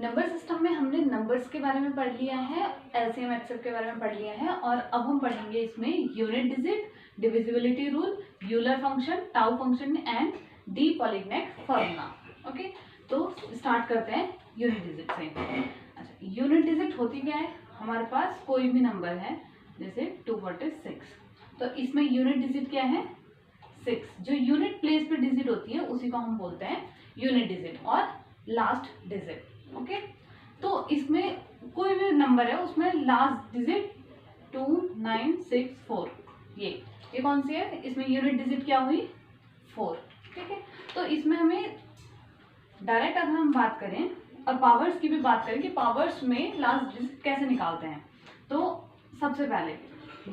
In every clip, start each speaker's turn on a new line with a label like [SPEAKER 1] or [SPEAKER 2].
[SPEAKER 1] Number system में हमने numbers के बारे में पढ़ लिया है, एलसीएम एचसीएफ के बारे में पढ़ लिया है और अब हम पढ़ेंगे इसमें unit digit, divisibility rule, Euler function, tau function and de Polignac formula. Okay, तो स्टार्ट करते हैं यूनिट डिजिट से। अच्छा, यूनिट डिजिट होती क्या है? हमारे पास कोई भी नंबर है जैसे 246, तो इसमें यूनिट डिजिट क्या है? 6। जो यूनिट प्लेस पे डिजिट होती है उसी को हम बोलते हैं यूनिट डिजिट और लास्ट डिजिट। ओके, तो इसमें कोई भी नंबर है उसमें लास्ट डिजिट 2964, ये कौन सी है? इसमें यूनिट डिजिट क्या हुई? 4। ठीक है, तो इसमें हमें डायरेक्ट अगर हम बात करें और पावर्स की भी बात करें कि पावर्स में लास्ट डिजिट कैसे निकालते हैं, तो सबसे पहले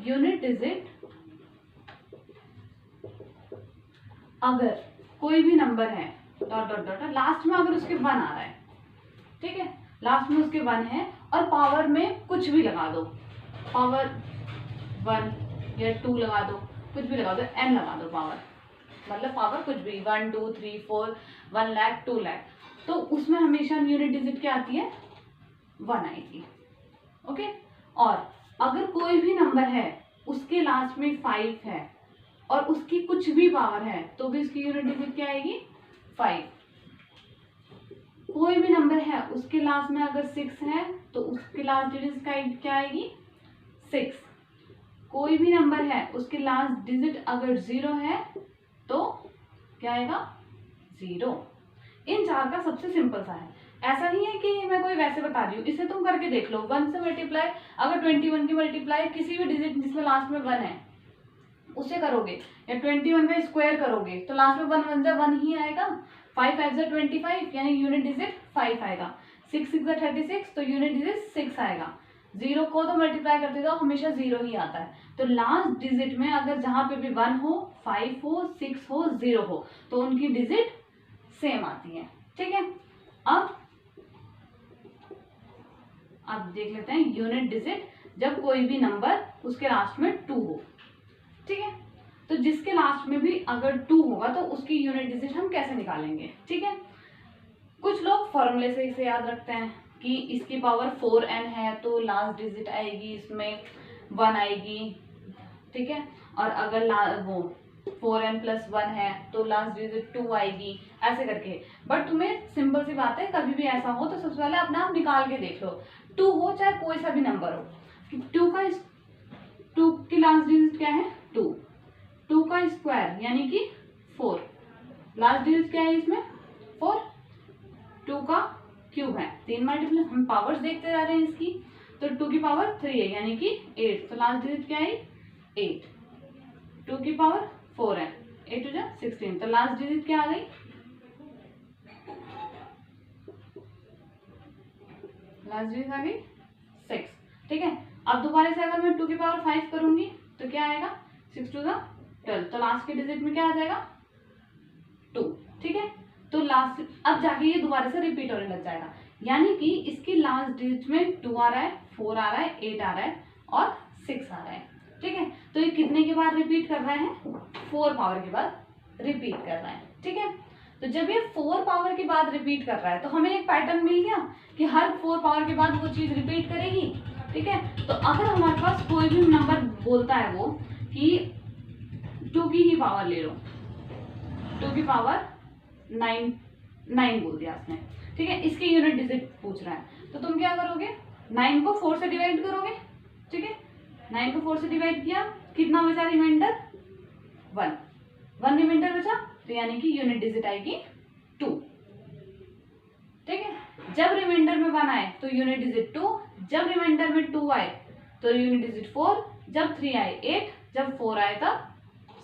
[SPEAKER 1] यूनिट डिजिट, अगर कोई भी नंबर है डॉट डॉट डॉट लास्ट में अगर उसके 1 आ रहा है, ठीक है, लास्ट में उसके 1 है और पावर में कुछ भी लगा दो, पावर 1 या 2 लगा दो, कुछ भी लगा दो, n लगा दो पावर, मतलब पावर कुछ भी 1 2 3 4 1 लाख 2 लाख, तो उसमें हमेशा यूनिट डिजिट क्या आती है? 1 आएगी। ओके, और अगर कोई भी नंबर है उसके लास्ट में 5 है और उसकी कुछ भी पावर है तो भी उसकी यूनिट डिजिट क्या आएगी? 5। कोई भी नंबर है उसके लास्ट में अगर 6 है तो उसके लास्ट डिजिट क्या आएगी? 6। कोई भी नंबर है उसके लास्ट डिजिट अगर 0 है तो क्या आएगा? 0। इन चार का सबसे सिंपल सा है, ऐसा नहीं है कि मैं कोई वैसे बता रही हूँ, इसे तुम करके देख लो। 1 से मल्टीप्लाई, अगर 21 की मल्टीप्लाई किसी भी डिजिट जिसमें लास्ट में 1 है उसे करोगे या 21 का स्क्वायर करोगे तो लास्ट में 1 1 जा 1 ही आएगा। 5 5 जा 25 यानी यूनिट डिजिट 5 आएगा। 6 6 जा 36 तो यूनिट डिजिट 6 आएगा। 0 को तो मल्टीप्लाई करते जाओ हमेशा 0 ही आता है। तो लास्ट डिजिट में अगर जहां पे भी 1 हो, 5 हो, 6 हो, 0 हो तो उनकी डिजिट सेम आती है। ठीक है, अब देख लेते हैं यूनिट डिजिट जब कोई भी नंबर उसके लास्ट में 2 हो। ठीक है, तो जिसके लास्ट में भी अगर 2 होगा तो उसकी यूनिट डिजिट हम कैसे निकालेंगे? ठीक है, कुछ लोग फॉर्मूले से इसे याद रखते हैं कि इसकी पावर 4n है तो लास्ट डिजिट आएगी इसमें 1 आएगी। ठीक है, और अगर वो 4n + 1 है तो लास्ट डिजिट 2 आएगी, ऐसे करके। बट तुम्हें सिंपल सी बात है, कभी भी ऐसा हो तो सबसे पहले अपना आप निकाल के देख लो। 2 हो चाहे कोई सा भी नंबर हो, 2 की लास्ट डिजिट क्या है? 2। 2 का स्क्वायर यानी कि 4, लास्ट डिजिट क्या है इसमें? 4। 2 का क्यूब है, 3 मल्टीप्लाई, हम पावर्स देखते जा रहे हैं इसकी, तो 2 की पावर 3 है यानी कि 8, तो लास्ट डिजिट क्या है? 8। 2 की पावर 4 है, 8 हो जाए 16, तो लास्ट डिजिट क्या आ गई? लास्ट डिजिट आ गई 6। ठीक है, अब दोबारा से अगर मैं 2 की पावर 5 करूंगी तो क्या आएगा? 6 2 12, तो लास्ट के डिजिट में क्या आ जाएगा? 2। ठीक है, तो लास्ट अब जाके ये दोबारा से रिपीट होने लग जाएगा, यानी कि इसकी लास्ट डिजिट में 2 आ रहा है, 4 आ रहा है, 8 आ रहा है और 6 आ रहा है। ठीक है, तो ये कितने के बाद रिपीट कर रहा है? 4 पावर के बाद रिपीट कर रहा है। ठीक है, तो जब ये 4 पावर के बाद रिपीट कर रहा है तो हमें एक पैटर्न मिल गया कि हर 4 पावर के बाद वो चीज रिपीट करेगी। ठीक है, तो अगर हमारे पास कोई भी नंबर बोलता है वो कि 2 की ही पावर ले लो, 2 की पावर 9 बोल दिया उसने। ठीक है, इसकी यूनिट डिजिट पूछ रहा है तो तुम क्या करोगे? 9 को 4 से डिवाइड करोगे। ठीक है, 9 को 4 से डिवाइड किया, कितना बचा रिमाइंडर? 1 रिमाइंडर बचा, तो यानी कि यूनिट डिजिट आएगी 2। ठीक है, जब रिमाइंडर में 1 आए तो यूनिट डिजिट 2, जब रिमाइंडर में 2 आए तो यूनिट डिजिट 4, जब 3 आए 8, जब 4 आए तब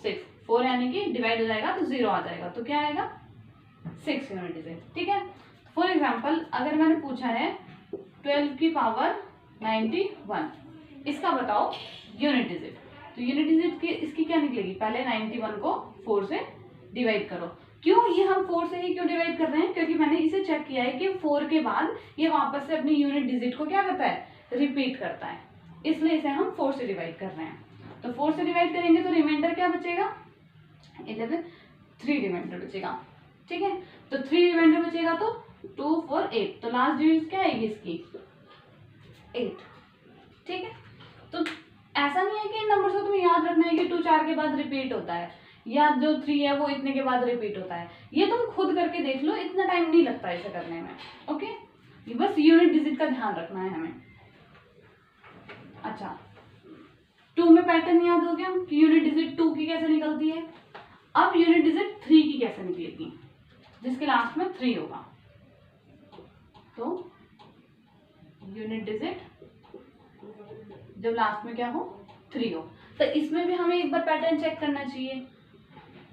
[SPEAKER 1] 6। 4 यानी कि डिवाइड हो जाएगा तो 0 आ जाएगा, तो क्या आएगा? 6 यूनिट डिजिट। ठीक है, फॉर एग्जाम्पल अगर मैंने पूछा है 12 की पावर 91, इसका बताओ यूनिट डिजिट, तो यूनिट डिजिट की इसकी क्या निकलेगी? पहले 91 को 4 से डिवाइड करो। क्यों ये हम 4 से ही क्यों डिवाइड कर रहे हैं? क्योंकि मैंने इसे चेक किया है कि 4 के बाद ये वापस से अपनी यूनिट डिजिट को क्या करता है? रिपीट करता है, इसलिए इसे हम 4 से डिवाइड कर रहे हैं। तो 4 से डिवाइड करेंगे तो रिमाइंडर क्या बचेगा? 11, 3 रिमाइंडर बचेगा। ठीक है, तो 3 रिमाइंडर बचेगा तो 2 4 8, तो लास्ट डिजिट क्या आएगी इसकी 8। ठीक है, तो ऐसा नहीं है कि इन नंबर को तुम्हें याद रखना है कि 2 4 के बाद रिपीट होता है या जो 3 है वो इतने के बाद रिपीट होता है। ये तुम खुद करके देख लो, इतना टाइम नहीं लगता इसे करने में। ओके, ये बस यूनिट डिजिट का ध्यान रखना है हमें। अच्छा, 2 में पैटर्न याद हो गया कि यूनिट डिजिट 2 की कैसे निकलती है। अब यूनिट डिजिट 3 की कैसे निकलेगी, जिसके लास्ट में 3 होगा। तो यूनिट डिजिट जब लास्ट में क्या हो 3 हो, तो इसमें भी हमें एक बार पैटर्न चेक करना चाहिए।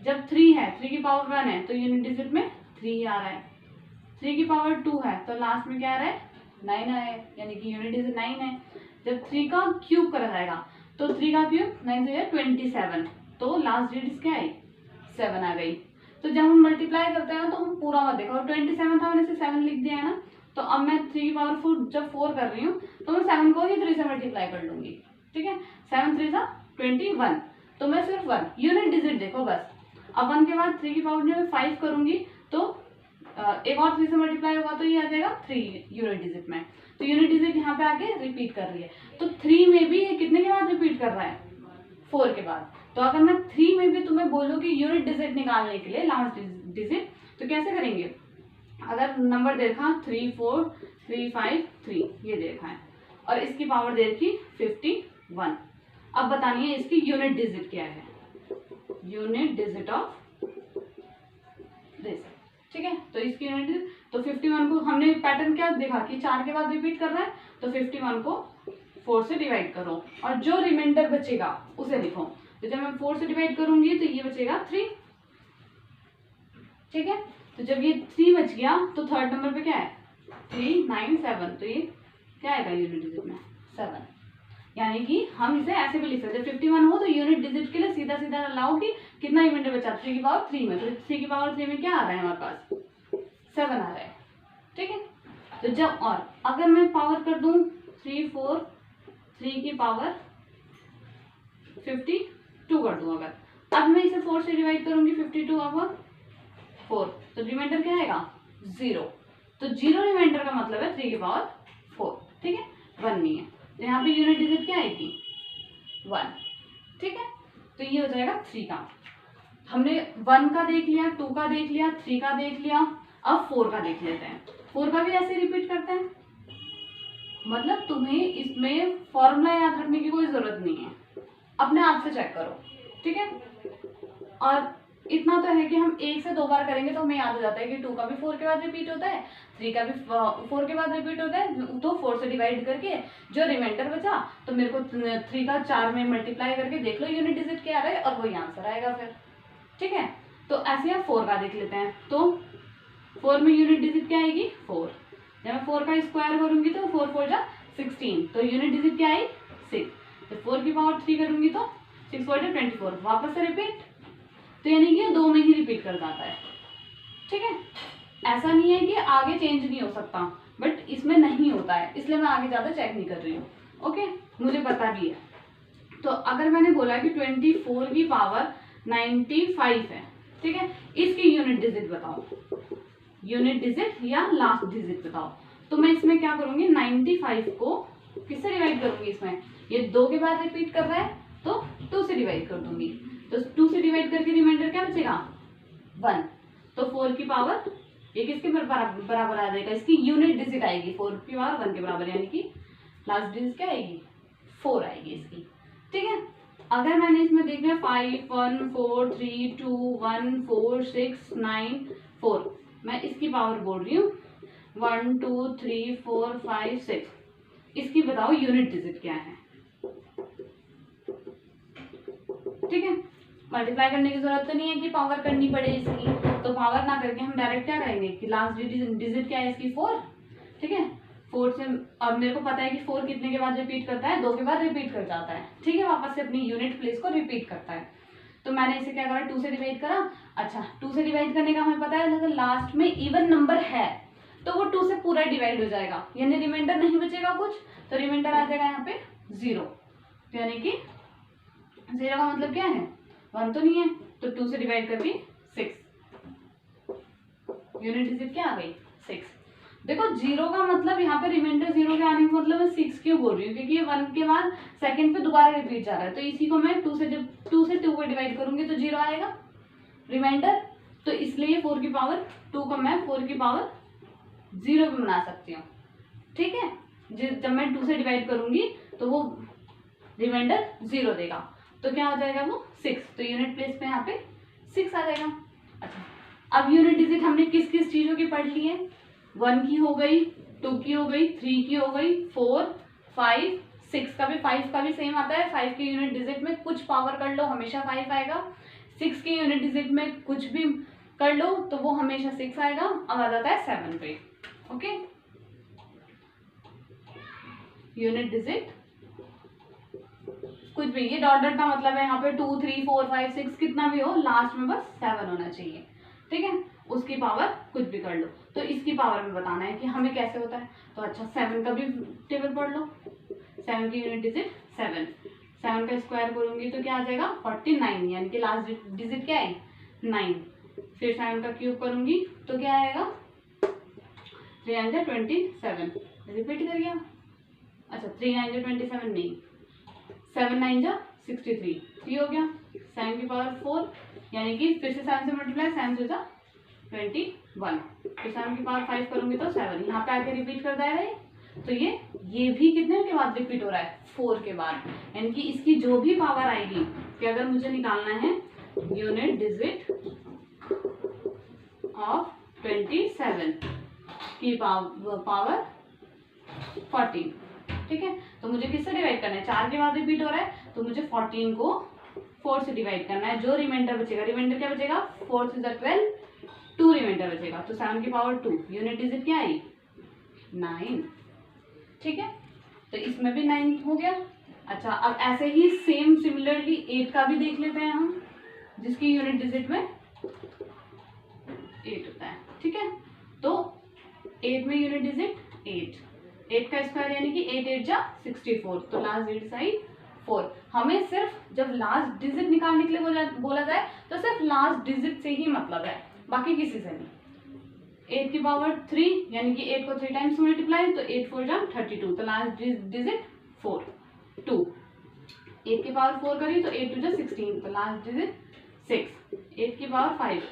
[SPEAKER 1] जब 3 है, 3 की पावर 1 है, तो यूनिट डिजिट में 3 आ रहा है। 3 की पावर 2 है, तो लास्ट में क्या आ रहा है 9 आया है, यानी कि यूनिट डिजिट 9 है। जब 3 का क्यूब करा जाएगा, तो 3 का क्यूब 9 से 27, तो लास्ट डिजिट क्या आई 7 आ गई। तो जब हम मल्टीप्लाई करते हैं तो हम पूरा मत देखो, और 27 था मैंने 7 लिख दिया है ना, तो अब मैं 3 की पावर 4 जब 4 कर रही हूँ तो मैं 7 को ही 3 से मल्टीप्लाई कर लूंगी। ठीक है, 7 3 सा 21, तो मैं सिर्फ 1 यूनिट डिजिट देखो बस। अब 1 के बाद 3 की पावर जब मैं 5 करूंगी तो एक और 3 से मल्टीप्लाई होगा, तो ये आ जाएगा 3 यूनिट डिजिट में। तो यूनिट डिजिट यहाँ पे आके रिपीट कर रही है, तो 3 में भी ये कितने के बाद रिपीट कर रहा है 4 के बाद। तो अगर मैं 3 में भी तुम्हें बोलूँ कि यूनिट डिजिट निकालने के लिए लास्ट डिजिट, तो कैसे करेंगे। अगर नंबर दे रखा 3 4 3 5 3 ये दे रखा है, और इसकी पावर दे रखी 51। अब बतानी है इसकी यूनिट डिजिट क्या है, यूनिट डिजिट ऑफ दिस। ठीक है, तो इसकी यूनिट डिजिट, तो 51 को हमने पैटर्न क्या देखा कि 4 के बाद रिपीट कर रहा है, तो 51 को 4 से डिवाइड करो और जो रिमाइंडर बचेगा उसे लिखो। तो जब मैं 4 से डिवाइड करूंगी तो ये बचेगा 3। ठीक है, तो जब ये 3 बच गया तो थर्ड नंबर पे क्या है 3 9 7, तो ये क्या आएगा यूनिट डिजिट में 7। यानी कि हम इसे ऐसे भी लिख सकते हैं, 51 हो तो यूनिट डिजिट के लिए सीधा सीधा लाओ कि कितना रिमाइंडर बचा 3 की पावर 3 में, तो 3 की पावर 3 में क्या आ रहा है हमारे पास 7 आ रहा है। ठीक है, तो जब और अगर मैं पावर कर दूं 3 4 3 की पावर 52 कर दूं, अगर अब मैं इसे 4 से डिवाइड करूंगी 52 अपॉन 4, तो रिमाइंडर क्या आएगा 0। तो 0 रिमाइंडर का मतलब है 3 की पावर 4। ठीक है, 1 नहीं है, तो यहाँ पे यूनिट डिजिट क्या आएगी 1। ठीक है, तो ये हो जाएगा 3 का। हमने 1 का देख लिया, 2 का देख लिया, 3 का देख लिया, अब 4 का देख लेते हैं। 4 का भी ऐसे रिपीट करते हैं, मतलब तुम्हें इसमें फॉर्मूला याद रखने की कोई जरूरत नहीं है, अपने आप से चेक करो। ठीक है, और इतना तो है कि हम 1 से 2 बार करेंगे तो हमें याद हो जाता है कि 2 का भी 4 के बाद रिपीट होता है, 3 का भी 4 के बाद रिपीट होता है, तो 4 से डिवाइड करके जो रिमाइंडर बचा तो मेरे को 3 का 4 में मल्टीप्लाई करके देख लो यूनिट डिजिट क्या आ रहा है और वही आंसर आएगा फिर। ठीक है, तो ऐसे हम 4 का देख लेते हैं। तो 4 में यूनिट डिजिट क्या आएगी 4। जब मैं 4 का स्क्वायर करूंगी तो 4 4 जा 16, तो यूनिट डिजिट क्या आई 6। जब 4 की पावर 3 करूंगी तो 6 4 जा 24, वापस से रिपीट, तो यानी कि 2 में ही रिपीट कर जाता है। ठीक है, ऐसा नहीं है कि आगे चेंज नहीं हो सकता, बट इसमें नहीं होता है, इसलिए मैं आगे ज़्यादा चेक नहीं कर रही हूँ। ओके, मुझे पता भी है। तो अगर मैंने बोला कि 24 की पावर 95 है, ठीक है, इसकी यूनिट डिजिट बताओ, यूनिट डिजिट या लास्ट डिजिट बताओ। तो मैं इसमें क्या करूंगी 95 को किससे डिवाइड करूंगी, इसमें ये 2 के बाद रिपीट कर रहा है तो 2 से डिवाइड कर दूंगी, तो 2 से डिवाइड करके रिमाइंडर क्या बचेगा 1। तो 4 की पावर ये किसके बराबर आ जाएगा, इसकी यूनिट डिजिट आएगी 4 की पावर 1 के बराबर, यानी कि लास्ट डिजिट क्या आएगी 4 आएगी इसकी। ठीक है, अगर मैंने इसमें देखना है 5 1 4 3 2 1 4 6 9 4, मैं इसकी पावर बोल रही हूँ 1 2 3 4 5 6, इसकी बताओ यूनिट डिजिट क्या है। ठीक है, मल्टीप्लाई करने की जरूरत तो नहीं है कि पावर करनी पड़े इसकी, तो पावर ना करके हम डायरेक्ट क्या करेंगे कि लास्ट डिजिट क्या है इसकी 4। ठीक है, 4 से अब मेरे को पता है कि 4 कितने के बाद रिपीट करता है 2 के बाद रिपीट कर जाता है। ठीक है, वापस से अपनी यूनिट प्लेस को रिपीट करता है। तो मैंने इसे क्या करा 2 से डिवाइड करा। अच्छा, 2 से डिवाइड करने का हमें पता है अगर लास्ट में इवन नंबर है तो वो 2 से पूरा डिवाइड हो जाएगा, यानी रिमाइंडर नहीं बचेगा कुछ, तो रिमाइंडर आ जाएगा यहाँ पे 0। तो यानी कि 0 का मतलब क्या है 1 तो नहीं है, तो 2 से डिवाइड करके 6, यूनिट डिजिट क्या आ गई 6। देखो 0 का मतलब यहाँ पे रिमाइंडर 0 के आने का मतलब मैं 6 क्यों बोल रही हूँ, क्योंकि ये 1 के बाद सेकंड पे दोबारा रिपीट जा रहा है, तो इसी को मैं 2 से 2 को डिवाइड करूंगी तो 0 आएगा रिमाइंडर। तो इसलिए 4 की पावर 2 को मैं 4 की पावर 0 भी बना सकती हूँ, ठीक है। जब मैं 2 से डिवाइड करूंगी तो वो रिमाइंडर 0 देगा, तो क्या हो जाएगा वो 6, तो यूनिट प्लेस पे यहाँ पे 6 आ जाएगा। अच्छा, अब यूनिट डिजिट हमने किस किस चीज़ों की पढ़ ली है, 1 की हो गई, 2 की हो गई, 3 की हो गई, 4, 5, 6 का भी 5 का भी सेम आता है। 5 के यूनिट डिजिट में कुछ पावर कर लो हमेशा 5 आएगा, 6 के यूनिट डिजिट में कुछ भी कर लो तो वो हमेशा 6 आएगा। अब आ जाता है 7 पे, ओके। यूनिट डिजिट कुछ भी, ये डॉट डॉट का मतलब है यहाँ पे 2, 3, 4, 5, 6 कितना भी हो, लास्ट में बस 7 होना चाहिए, ठीक है। उसकी पावर कुछ भी कर लो, तो इसकी पावर में बताना है कि हमें कैसे होता है। तो अच्छा 7 का भी टेबल पढ़ लो, 7 की यूनिट डिजिट 7, 7 का स्क्वायर करूंगी तो क्या आ जाएगा 49, यानी कि लास्ट डिजिट क्या है 9। फिर 7 का क्यूब करूंगी तो क्या आएगा 3 9 27, रिपीट कर गया। अच्छा 3 9 27 नहीं, 7 9 63, 3 हो गया। 7 की पावर 4, यानी कि फिर से 7 से मल्टीप्लाई, 7 से 21, तो 7 की पावर 5 करूंगी तो 7, यहाँ पे आके रिपीट कर जाएगा। तो ये भी कितने के बाद रिपीट हो रहा है 4 के बाद, यानी कि इसकी जो भी पावर आएगी, कि अगर मुझे निकालना है यूनिट डिजिट ऑफ 27 की पावर 14, ठीक है। तो मुझे किससे डिवाइड करना है, 4 के बाद रिपीट हो रहा है तो मुझे 14 को 4 से डिवाइड करना है। जो रिमाइंडर बचेगा, रिमाइंडर क्या बचेगा 4 से 12, 2 रिमाइंडर बचेगा, तो 7 की पावर 2, यूनिट डिजिट क्या आई 9, ठीक है। तो इसमें भी 9 हो गया। अच्छा अब ऐसे ही सेम सिमिलरली 8 का भी देख लेते हैं हम, जिसकी यूनिट डिजिट में 8 होता है, ठीक है। तो 8 में यूनिट डिजिट 8 का स्क्वायर यानी कि 8 8 जा 64, तो लास्ट डिजिट आई 4। हमें सिर्फ जब लास्ट डिजिट निकालने के लिए बोला जाए तो सिर्फ लास्ट डिजिट से ही मतलब है, बाकी किसी से नहीं। 8 की पावर 3, यानी कि 8 को 3 टाइम्स मल्टीप्लाई, तो 8 4 जा 32, तो लास्ट डिजिट 4 2। 8 की पावर 4 करी तो 8 2 जा 16, तो लास्ट डिजिट 6। 8 की पावर 5,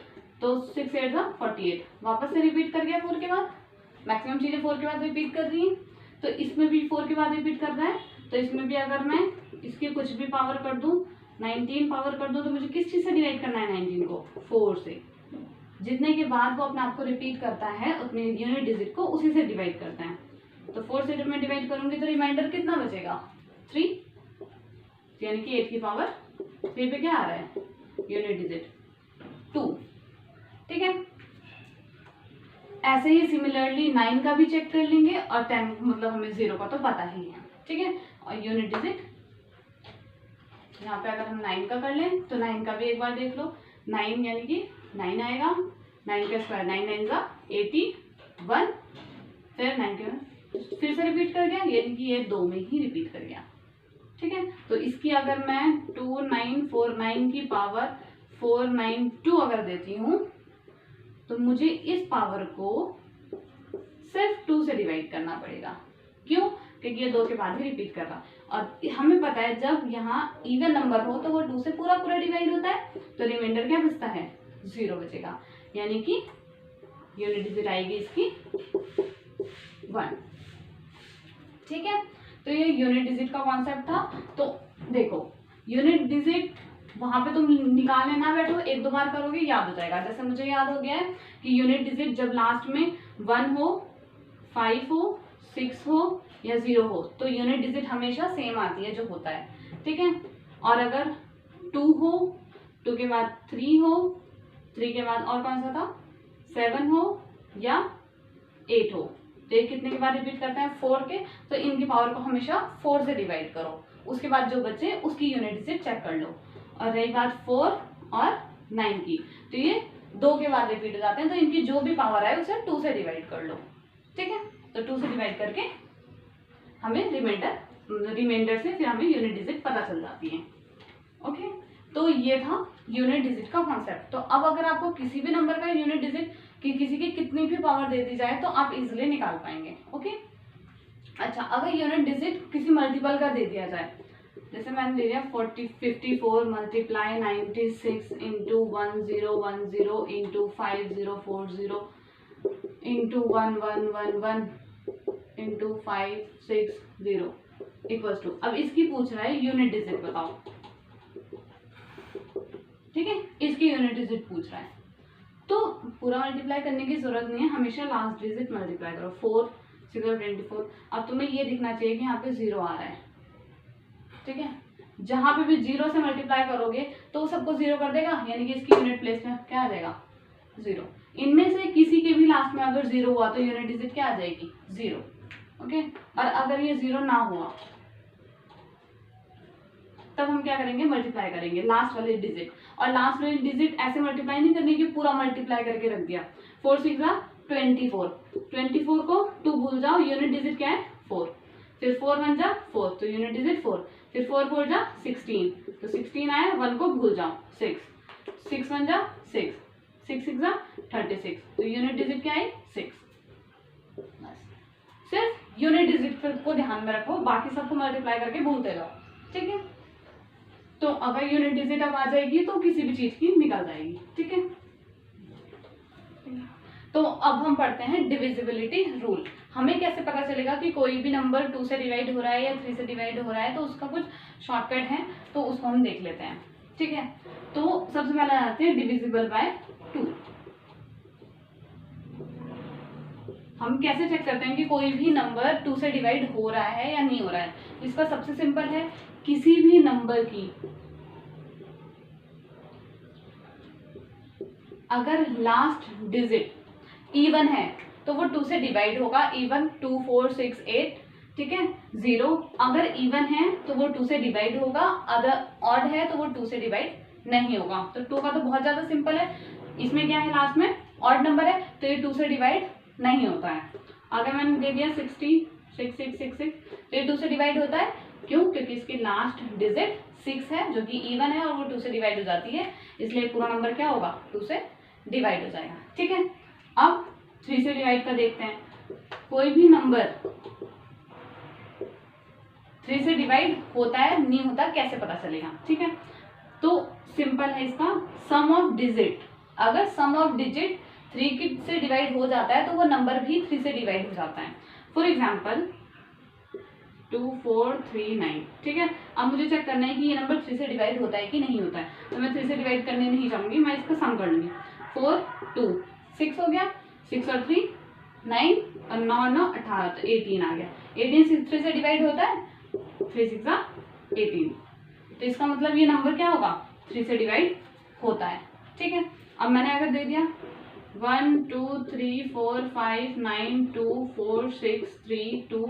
[SPEAKER 1] तो 6 8 जा 48, वापस से रिपीट कर गया 4 के बाद। मैक्सिमम चीजें 4 के बाद रिपीट कर रही हैं, तो इसमें भी 4 के बाद रिपीट कर रहा है। तो इसमें भी अगर मैं इसकी कुछ भी पावर कर दूं, 19 पावर कर दूं, तो मुझे किस चीज से डिवाइड करना है 19 को 4 से। जितने के बाद वो अपने आप को रिपीट करता है उतने यूनिट डिजिट को उसी से डिवाइड करता है। तो 4 से जब मैं डिवाइड करूंगी तो रिमाइंडर कितना बचेगा 3, यानी कि 8 की पावर 3 पे क्या आ रहा है यूनिट डिजिट 2, ठीक है। ऐसे ही सिमिलरली 9 का भी चेक कर लेंगे, और 10 मतलब हमें 0 का तो पता ही है, ठीक है। और यूनिट डिजिट यहाँ पे अगर हम 9 का कर लें तो 9 का भी एक बार देख लो, 9 यानी कि 9 आएगा, 9 का स्क्वायर 9 9 जा 81, फिर 9 के फिर से रिपीट कर गया, यानी कि ये 2 में ही रिपीट कर गया, ठीक है। तो इसकी अगर मैं 2949 की पावर 492 अगर देती हूँ तो मुझे इस पावर को सिर्फ 2 से डिवाइड करना पड़ेगा। क्यों? क्योंकि ये 2 के बाद ही रिपीट कर रहा, और हमें पता है जब यहाँ इवन नंबर हो तो वो 2 से पूरा पूरा डिवाइड होता है, तो रिमाइंडर क्या बचता है 0 बचेगा, यानी कि यूनिट डिजिट आएगी इसकी 1, ठीक है। तो ये यूनिट डिजिट का कॉन्सेप्ट था। तो देखो यूनिट डिजिट वहां पे तुम निकालने ना बैठो, एक दो बार करोगे याद हो जाएगा। जैसे मुझे याद हो गया है कि यूनिट डिजिट जब लास्ट में 1 हो, 5 हो, 6 हो या 0 हो, तो यूनिट डिजिट हमेशा सेम आती है जो होता है, ठीक है। और अगर 2 हो, 2 के बाद 3 हो, 3 के बाद और कौन सा था 7 हो या 8 हो, तो ये कितने के बाद रिपीट करते हैं 4 के, तो इनकी पावर को हमेशा 4 से डिवाइड करो, उसके बाद जो बचे उसकी यूनिट डिजिट चेक कर लो। और रही बात 4 और 9 की, तो ये 2 के बाद रिपीट हो जाते हैं, तो इनकी जो भी पावर आए उसे 2 से डिवाइड कर लो, ठीक है। तो 2 से डिवाइड करके हमें रिमाइंडर से फिर हमें यूनिट डिजिट पता चल जाती है, ओके। तो ये था यूनिट डिजिट का कॉन्सेप्ट। तो अब अगर आपको किसी भी नंबर का यूनिट डिजिट कि किसी की कितनी भी पावर दे दी जाए तो आप इजीली निकाल पाएंगे। ओके, अच्छा अगर यूनिट डिजिट किसी मल्टीपल का दे दिया जाए, जैसे मैंने ले लिया 54 multiply 96 into 1010 into 5040 into 1111 into 560 equals to, अब इसकी पूछ रहा है यूनिट डिजिट बताओ। ठीक है, इसकी यूनिट डिजिट पूछ रहा है, तो पूरा मल्टीप्लाई करने की जरूरत नहीं है, हमेशा लास्ट डिजिट मल्टीप्लाई करो। 4 6 24। अब तुम्हें ये दिखना चाहिए कि यहाँ पे 0 आ रहा है। ठीक है, जहां पे भी 0 से मल्टीप्लाई करोगे तो सबको 0 कर देगा, यानी कि इसकी यूनिट प्लेस में क्या आ जाएगा 0। इनमें से किसी के भी लास्ट में अगर 0 हुआ तो यूनिट डिजिट क्या आ जाएगी 0। ओके, और अगर ये 0 ना हुआ तब हम क्या करेंगे, मल्टीप्लाई करेंगे लास्ट वाले डिजिट। और लास्ट वाले डिजिट ऐसे मल्टीप्लाई नहीं करने की पूरा मल्टीप्लाई करके रख दिया। 4 6 24, 24 को 2 भूल जाओ, यूनिट डिजिट क्या है 4, फिर 4 1 जा 4 तो यूनिट डिजिट 4, फिर 4 4 जा 16 तो 16 आया, 1 को भूल जाओ 6, 6 1 जा 6, 6 6 जा 36 तो यूनिट डिजिट क्या है 6। बस सिर्फ यूनिट डिजिट को ध्यान में रखो, बाकी सबको मल्टीप्लाई करके भूलते जाओ। ठीक है, तो अगर यूनिट डिजिट अब आ जाएगी तो किसी भी चीज की निकल जाएगी। ठीक है, तो अब हम पढ़ते हैं डिविजिबिलिटी रूल। हमें कैसे पता चलेगा कि कोई भी नंबर 2 से डिवाइड हो रहा है या 3 से डिवाइड हो रहा है, तो उसका कुछ शॉर्टकट है, तो उसको हम देख लेते हैं। ठीक है, तो सबसे पहले आते हैं डिविजिबल बाय 2। हम कैसे चेक करते हैं कि कोई भी नंबर 2 से डिवाइड हो रहा है या नहीं हो रहा है। इसका सबसे सिंपल है, किसी भी नंबर की अगर लास्ट डिजिट इवन है तो वो 2 से डिवाइड होगा। इवन 2 4 6 8, ठीक है। 0 अगर इवन है तो वो 2 से डिवाइड होगा, अगर ऑड है तो वो 2 से डिवाइड नहीं होगा। तो 2 का तो बहुत ज्यादा सिंपल है, इसमें क्या है लास्ट में ऑड नंबर है तो ये 2 से डिवाइड नहीं होता है। अगर मैंने दे दिया 60 6 6 6 6 तो ये 2 से डिवाइड होता है, क्यों? क्योंकि इसकी लास्ट डिजिट 6 है जो कि इवन है और वो 2 से डिवाइड हो जाती है, इसलिए पूरा नंबर क्या होगा 2 से डिवाइड हो जाएगा। ठीक है, अब 3 से डिवाइड का देखते हैं। कोई भी नंबर 3 से डिवाइड होता है नहीं होता कैसे पता चलेगा? ठीक है, तो सिंपल है इसका सम ऑफ डिजिट। अगर सम ऑफ डिजिट 3 से डिवाइड हो जाता है तो वो नंबर भी 3 से डिवाइड हो जाता है। फॉर एग्जाम्पल 2 4 3 9, ठीक है। अब मुझे चेक करना है कि ये नंबर 3 से डिवाइड होता है कि नहीं होता है, तो मैं 3 से डिवाइड करने नहीं चाहूंगी, मैं इसका सम कर लूंगी। 4 2 6 हो गया, 6 और 3 9 और 9 और 9 18 तो 18 आ गया। 18 3 से डिवाइड होता है, 3 6 18, तो इसका मतलब ये नंबर क्या होगा 3 से डिवाइड होता है। ठीक है, अब मैंने अगर दे दिया 1 2 3 4 5 9 2 4 6 3 2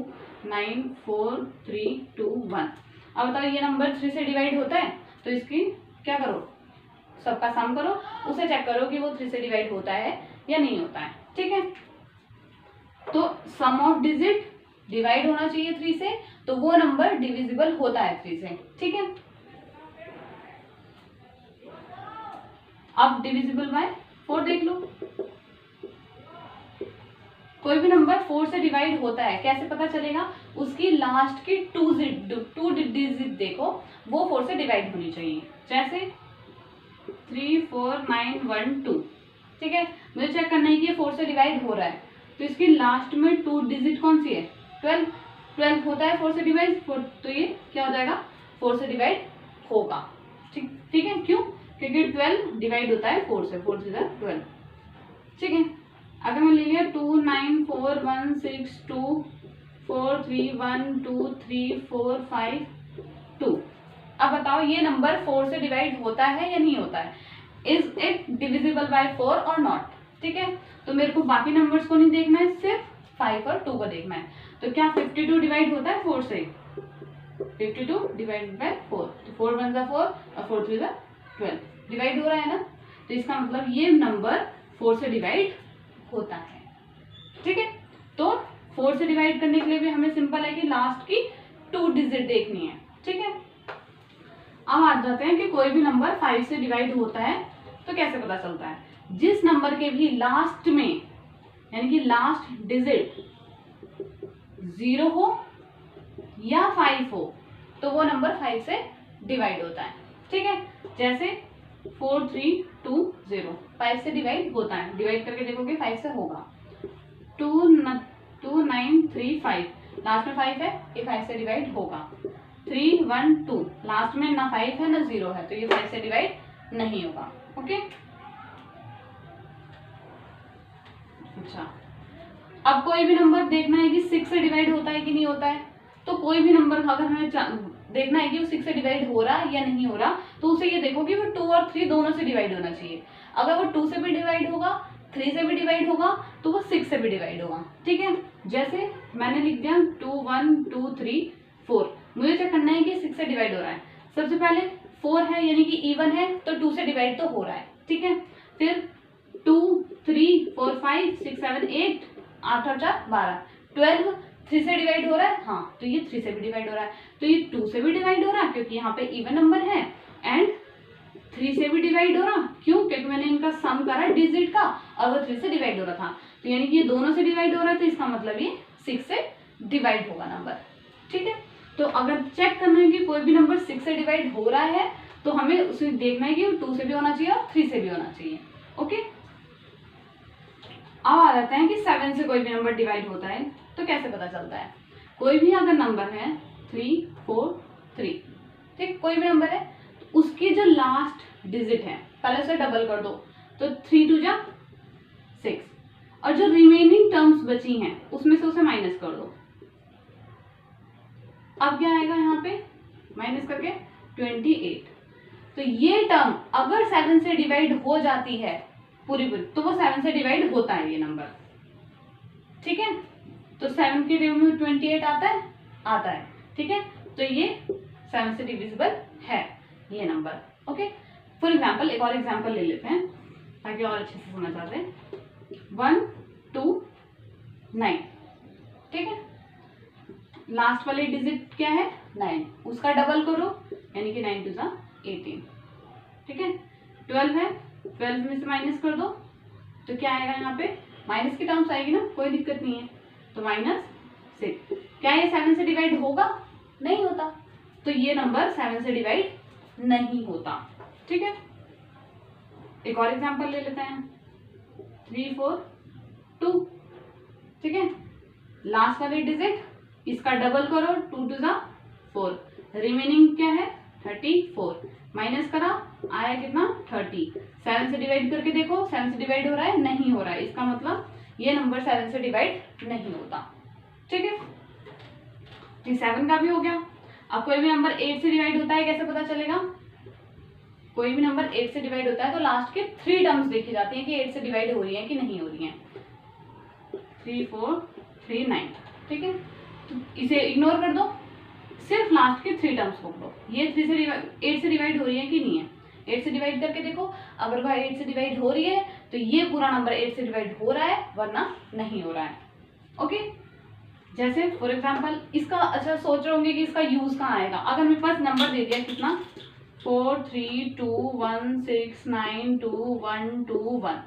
[SPEAKER 1] 9 4 3 2 1, अब बताओ ये नंबर 3 से डिवाइड होता है, तो इसकी क्या करो सबका सम करो, उसे चेक करो कि वो 3 से डिवाइड होता है या नहीं होता है। ठीक है, तो सम ऑफ डिजिट डिवाइड होना चाहिए 3 से, तो वो नंबर डिविजिबल होता है 3 से। ठीक है, अब डिविजिबल बाय 4 देख लो। कोई भी नंबर 4 से डिवाइड होता है कैसे पता चलेगा? उसकी लास्ट की 2 डिजिट देखो, वो 4 से डिवाइड होनी चाहिए। जैसे 3 4 9 1 2, ठीक है, मुझे चेक करना है कि ये 4 से डिवाइड हो रहा है, तो इसकी लास्ट में 2 डिजिट कौन सी है 12। 12 होता है 4 से डिवाइड, तो ये क्या हो जाएगा 4 से डिवाइड होगा। ठीक है, क्यों? क्योंकि 12 डिवाइड होता है 4 से, 4 से 12। ठीक है, अगर मैं ले लिया 2 9 4 1 6 2 4 3 1 2 3 4 5 2, अब बताओ ये नंबर 4 से डिवाइड होता है या नहीं होता है? इज इट डिविजिबल बाय 4 और नॉट? ठीक है, तो मेरे को बाकी नंबर्स को नहीं देखना है, सिर्फ 5 और 2 को देखना है। तो क्या 52 डिवाइड होता है 4 से? 52 डिवाइड बाय 4, तो 4 1 जा 4 और 4 3 जा 12, डिवाइड हो रहा है ना, तो इसका मतलब ये नंबर 4 से डिवाइड होता है। ठीक है, तो 4 से डिवाइड करने के लिए भी हमें सिंपल है कि लास्ट की 2 डिजिट देखनी है। ठीक है, अब आ जाते हैं कि कोई भी नंबर 5 से डिवाइड होता है तो कैसे पता चलता है। जिस नंबर के भी लास्ट में यानी कि लास्ट डिजिट 0 हो या 5 हो तो वो नंबर 5 से डिवाइड होता है। ठीक है, जैसे 4320 5 से डिवाइड होता है, डिवाइड करके देखोगे 5 से होगा। 2935 लास्ट में 5 है, ये 5 से डिवाइड होगा। 312 लास्ट में ना 5 है ना 0 है, तो ये 5 से डिवाइड नहीं होगा। ओके, अच्छा अब कोई भी नंबर देखना है कि 6 से डिवाइड होता है कि नहीं होता है। तो कोई भी नंबर अगर हमें देखना है कि वो 6 से डिवाइड हो रहा है या नहीं हो रहा, तो उसे ये देखो कि वो 2 और 3 दोनों से डिवाइड होना चाहिए। अगर वो 2 से भी डिवाइड होगा, 3 से भी डिवाइड होगा, तो वो 6 से भी डिवाइड होगा। ठीक है, जैसे मैंने लिख दिया 2 1 2 3 4, मुझे चेक करना है कि 6 से डिवाइड हो रहा है। सबसे पहले 4 है यानी कि इवन है, तो 2 से डिवाइड तो हो रहा है। ठीक है, फिर 2 3 4 5 6 7 8 8 और 4 12 12 3 से डिवाइड हो रहा है, हाँ तो ये 3 से भी डिवाइड हो रहा है। तो ये 2 से भी डिवाइड हो रहा है क्योंकि यहाँ पे इवन नंबर है, एंड 3 से भी डिवाइड हो रहा, क्यों? क्योंकि मैंने इनका सम करा डिजिट का और वो 3 से डिवाइड हो रहा था, तो यानी कि ये दोनों से डिवाइड हो रहा है, तो इसका मतलब ये 6 से डिवाइड होगा नंबर। ठीक है, तो अगर चेक करना है कि कोई भी नंबर 6 से डिवाइड हो रहा है तो हमें उसे देखना है कि वो 2 से भी होना चाहिए और 3 से भी होना चाहिए। ओके, अब आ जाते हैं कि 7 से कोई भी नंबर डिवाइड होता है तो कैसे पता चलता है। कोई भी अगर नंबर है 3 4 3, ठीक, कोई भी नंबर है, उसकी जो लास्ट डिजिट है पहले उसे डबल कर दो, तो 3 2 जा 6, और जो रिमेनिंग टर्म्स बची हैं उसमें से उसे माइनस कर दो। अब क्या आएगा यहाँ पे, माइनस करके 28। तो ये टर्म अगर 7 से डिवाइड हो जाती है पूरी तो वो 7 से डिवाइड होता है ये नंबर। ठीक है, तो 7 के टर्म में 28 आता है, आता है। ठीक है, तो ये 7 से डिविजिबल है ये नंबर। ओके, फॉर एग्जाम्पल एक और एग्जाम्पल ले लेते हैं ताकि और अच्छे से समझ आ जाए। 1 2 9, ठीक है, लास्ट वाली डिजिट क्या है 9, उसका डबल करो यानी कि 9 2 जा 18। ठीक है, 12 है, 12 में से माइनस कर दो तो क्या आएगा, यहाँ पे माइनस की टर्म्स आएगी ना, कोई दिक्कत नहीं है, तो -6। क्या ये 7 से डिवाइड होगा? नहीं होता, तो ये नंबर 7 से डिवाइड नहीं होता। ठीक है, एक और एग्जांपल ले लेते हैं 3 4 2। ठीक है, लास्ट वाली डिजिट इसका डबल करो, 2 2 जा 4, रिमेनिंग क्या है 34, माइनस करा आया कितना 30। 7 से डिवाइड करके देखो, 7 से डिवाइड हो रहा है? नहीं हो रहा है, इसका मतलब ये नंबर 7 से डिवाइड नहीं होता। ठीक है, तो 7 का भी हो गया। अब कोई भी नंबर 8 से डिवाइड होता है, कैसे पता चलेगा? कोई भी नंबर 8 से डिवाइड होता है तो लास्ट के 3 टर्म्स देखी जाती हैं कि 8 से डिवाइड हो रही है कि नहीं हो रही है। 3 4 3 9, ठीक है, तो इसे इग्नोर कर दो, सिर्फ लास्ट के 3 टर्म्स पकड़ो। ये 8 से डिवाइड हो रही है कि नहीं है, 8 से डिवाइड करके देखो, अगर वह 8 से डिवाइड हो रही है तो ये पूरा नंबर 8 से डिवाइड हो रहा है, वरना नहीं हो रहा है। ओके, जैसे फॉर एग्जांपल इसका अच्छा सोच रहे होंगे कि इसका यूज कहाँ आएगा। अगर मेरे पास नंबर दे दिया कितना 4 3 2 1 6 9 2 1 2 1,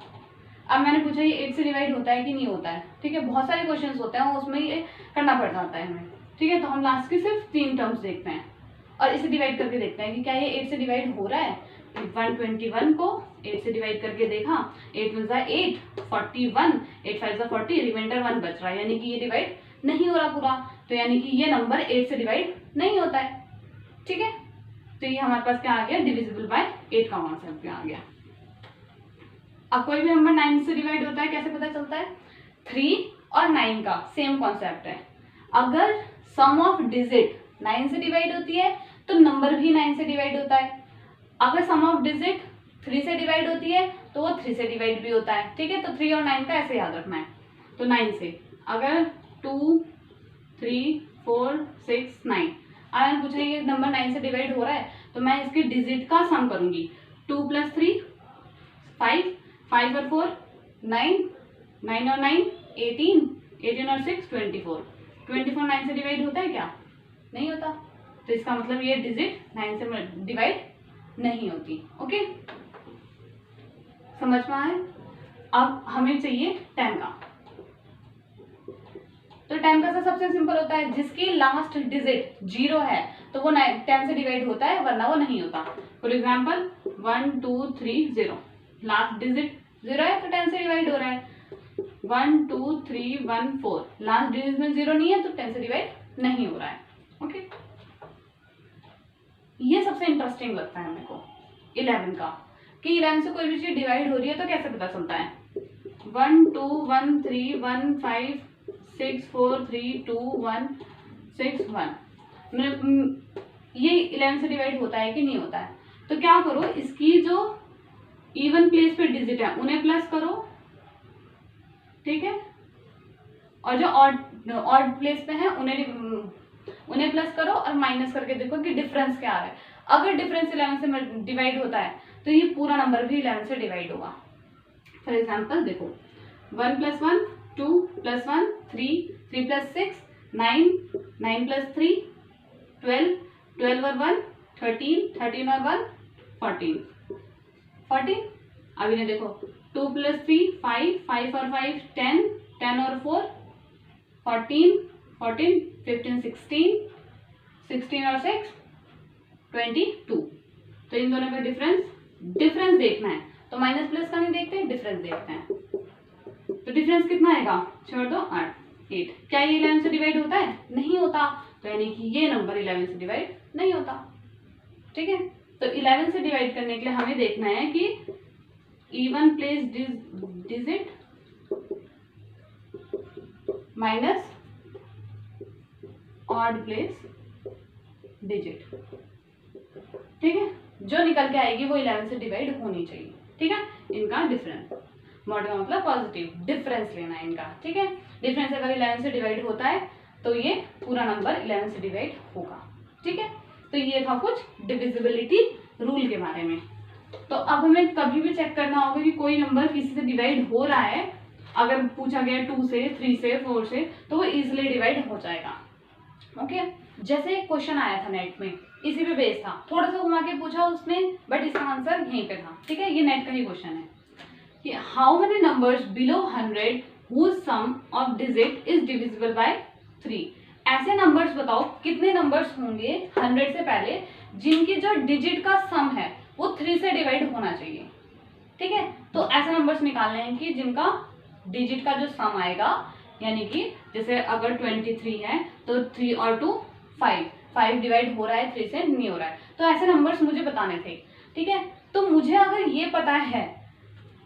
[SPEAKER 1] अब मैंने पूछा ये 8 से डिवाइड होता है कि नहीं होता है। ठीक है, बहुत सारे क्वेश्चंस होते हैं उसमें ये करना पड़ जाता है हमें। ठीक है, तो हम लास्ट के सिर्फ 3 टर्म्स देखते हैं और इसे डिवाइड करके देखते हैं कि क्या ये 8 से डिवाइड हो रहा है। 121 को 8 से डिवाइड करके देखा, 8 1 8 41, 8 5 40, रिमाइंडर 1 बच रहा है, यानी कि ये डिवाइड नहीं हो रहा पूरा, तो यानी कि ये नंबर 8 से डिवाइड नहीं होता है। ठीक है, तो ये हमारे पास क्या आ गया, डिविजिबल बाय 8 का कॉन्सेप्ट आ गया। अब कोई भी नंबर 9 से डिवाइड होता है, कैसे पता चलता है? 3 और 9 का सेम कॉन्सेप्ट है। अगर सम ऑफ डिजिट 9 से डिवाइड होती है तो नंबर भी 9 से डिवाइड होता है। अगर सम ऑफ डिजिट 3 से डिवाइड होती है तो वो 3 से डिवाइड भी होता है। ठीक है, तो 3 और 9 का ऐसे याद रखना है। तो 9 से अगर 2 3 4 6 9, अगर पूछे ये नंबर 9 से डिवाइड हो रहा है तो मैं इसके डिजिट का सम करूंगी। 2 + 3 5, 5 और 4 9, 9 और 9 18, 18 और 6 24, 24 9 से डिवाइड होता है क्या? नहीं होता, तो इसका मतलब ये डिजिट 9 से डिवाइड नहीं होती। ओके, समझ में आए? अब हमें चाहिए 10 का। तो 10 का सबसे सिंपल होता है, जिसकी लास्ट डिजिट 0 है तो वो 10 से डिवाइड होता है, वरना वो नहीं होता। फॉर एग्जाम्पल 1 2 3 0, लास्ट डिजिट 0 है तो 10 से डिवाइड हो रहा है। 1 2 3 1 4, लास्ट डिजिट में 0 नहीं है तो 10 से डिवाइड नहीं हो रहा है। ओके, ये सबसे इंटरेस्टिंग लगता है मेरे को 11 का, कि 11 से कोई भी चीज डिवाइड हो रही है तो कैसे पता चलता है। 1 2 1 3 1 5 6 4 3 2 1 6 1, ये 11 से डिवाइड होता है कि नहीं होता है। तो क्या करो, इसकी जो इवन प्लेस पे डिजिट है उन्हें प्लस करो, ठीक है, और जो ऑड प्लेस पे है उन्हें प्लस करो और माइनस करके देखो कि डिफरेंस क्या आ रहा है। अगर डिफरेंस 11 से डिवाइड होता है तो ये पूरा नंबर भी 11 से डिवाइड होगा। फॉर एग्जाम्पल देखो 1 + 1 2 + 1 3 3 + 6 9 9 + 3 12 12 और 1 13 13 और 1 14 14। अब इन्हें देखो 2 + 3 5 5 और 5 10 10 और 4 14 14 15 16 16 और 6 22। तो इन दोनों का डिफरेंस देखना है तो माइनस प्लस का नहीं देखते, डिफरेंस देखते हैं। तो डिफरेंस कितना आएगा, छोड़ दो 8। क्या ये 11 से डिवाइड होता है, नहीं होता, तो यानी कि ये नंबर 11 से डिवाइड नहीं होता। ठीक है, तो 11 से डिवाइड करने के लिए हमें देखना है कि even place digit minus odd place digit. ठीक है, जो निकल के आएगी वो 11 से डिवाइड होनी चाहिए। ठीक है, इनका डिफरेंस, मॉड का मतलब पॉजिटिव डिफरेंस लेना है इनका। ठीक है, डिफरेंस अगर 11 से डिवाइड होता है तो ये पूरा नंबर 11 से डिवाइड होगा। ठीक है, तो ये था कुछ डिविजिबिलिटी रूल के बारे में। तो अब हमें कभी भी चेक करना होगा कि कोई नंबर किसी से डिवाइड हो रहा है, अगर पूछा गया 2 से 3 से 4 से तो वो इजिली डिवाइड हो जाएगा। ओके, जैसे एक क्वेश्चन आया था नेट में, इसी पे बेस था, थोड़ा सा घुमा के पूछा उसने, बट इसका आंसर यहीं पे था। ठीक है, ये नेट का ही क्वेश्चन है कि how many numbers below 100 whose sum of digit is divisible by 3। ऐसे नंबर्स बताओ कितने नंबर्स होंगे 100 से पहले जिनकी जो डिजिट का सम है वो 3 से डिवाइड होना चाहिए। ठीक है, तो ऐसे नंबर्स निकालने हैं कि जिनका डिजिट का जो सम आएगा, यानी कि जैसे अगर 23 है तो 3 और 2 5 डिवाइड हो रहा है, 3 से नहीं हो रहा है, तो ऐसे नंबर्स मुझे बताने थे। ठीक है, तो मुझे अगर ये पता है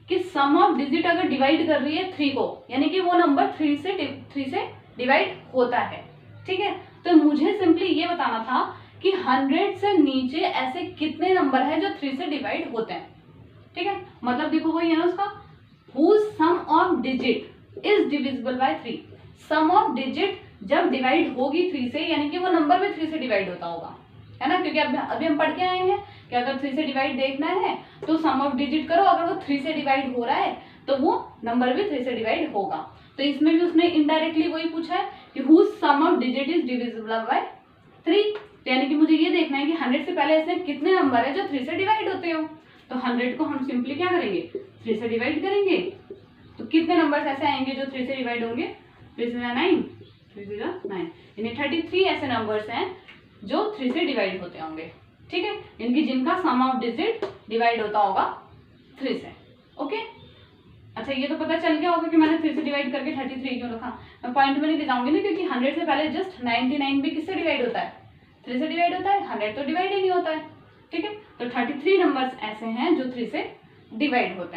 [SPEAKER 1] कि सम ऑफ डिजिट अगर डिवाइड कर रही है 3 को, यानी कि वो नंबर 3 से डिवाइड होता है। ठीक है, तो मुझे सिंपली ये बताना था कि 100 से नीचे ऐसे कितने नंबर है जो 3 से डिवाइड होते हैं। ठीक है, मतलब देखो वही है ना उसका, whose sum of digit is divisible by 3। Sum of digit जब डिवाइड होगी 3 से, यानी कि वो नंबर भी 3 से डिवाइड होता होगा, है ना, क्योंकि अभी हम पढ़ के आए हैं कि अगर 3 से डिवाइड देखना है तो सम ऑफ डिजिट करो, अगर वो 3 से डिवाइड हो रहा है तो वो नंबर भी 3 से डिवाइड होगा। तो इसमें भी उसने इनडायरेक्टली वही पूछा है कि whose sum of digit is divisible by 3, यानी कि मुझे ये देखना है कि 100 से पहले ऐसे कितने नंबर है जो 3 से डिवाइड होते हो। तो 100 को हम सिंपली क्या करेंगे, 3 से डिवाइड करेंगे, तो कितने नंबर्स ऐसे आएंगे जो 3 से डिवाइड होंगे, 3 से 9 3 से 9, यानी 33 ऐसे नंबर्स हैं जो 3 से डिवाइड होते होंगे। ठीक है, इनकी जिनका सम ऑफ डिजिट डिवाइड होता होगा 3 से। ओके, अच्छा ये तो पता चल गया होगा कि मैंने 3 से डिवाइड करके 33 क्यों रखा। मैं पॉइंट में नहीं ले जाऊंगी ना, क्योंकि 100 से पहले जस्ट 99 भी किससे डिवाइड होता है, 3 से डिवाइड होता है, 100 तो डिवाइड ही नहीं होता है। ठीक है, तो 33 नंबर्स ऐसे हैं जो 3 से डिवाइड होते हैं।